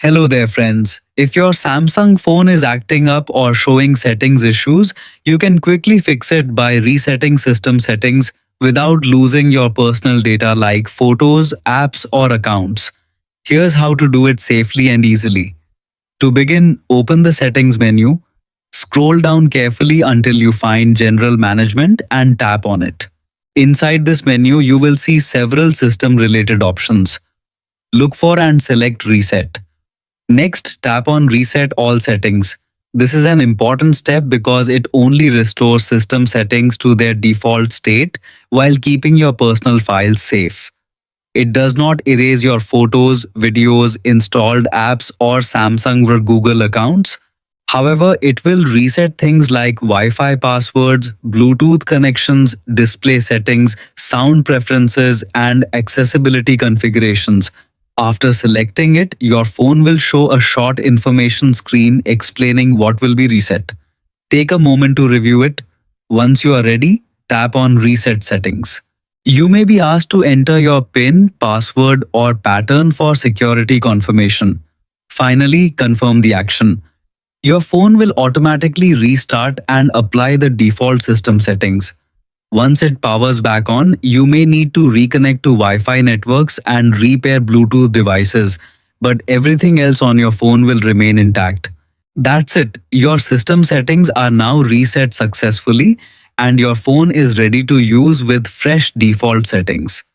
Hello there, friends. If your Samsung phone is acting up or showing settings issues, you can quickly fix it by resetting system settings without losing your personal data like photos, apps, or accounts. Here's how to do it safely and easily. To begin, open the settings menu, scroll down carefully until you find General Management and tap on it. Inside this menu, you will see several system related options. Look for and select Reset. Next, tap on Reset All Settings. This is an important step because it only restores system settings to their default state while keeping your personal files safe. It does not erase your photos, videos, installed apps, or Samsung or Google accounts. However, it will reset things like Wi-Fi passwords, Bluetooth connections, display settings, sound preferences, and accessibility configurations. After selecting it, your phone will show a short information screen explaining what will be reset. Take a moment to review it. Once you are ready, tap on Reset Settings. You may be asked to enter your PIN, password, or pattern for security confirmation. Finally, confirm the action. Your phone will automatically restart and apply the default system settings. Once it powers back on, you may need to reconnect to Wi-Fi networks and repair Bluetooth devices, but everything else on your phone will remain intact. That's it. Your system settings are now reset successfully and your phone is ready to use with fresh default settings.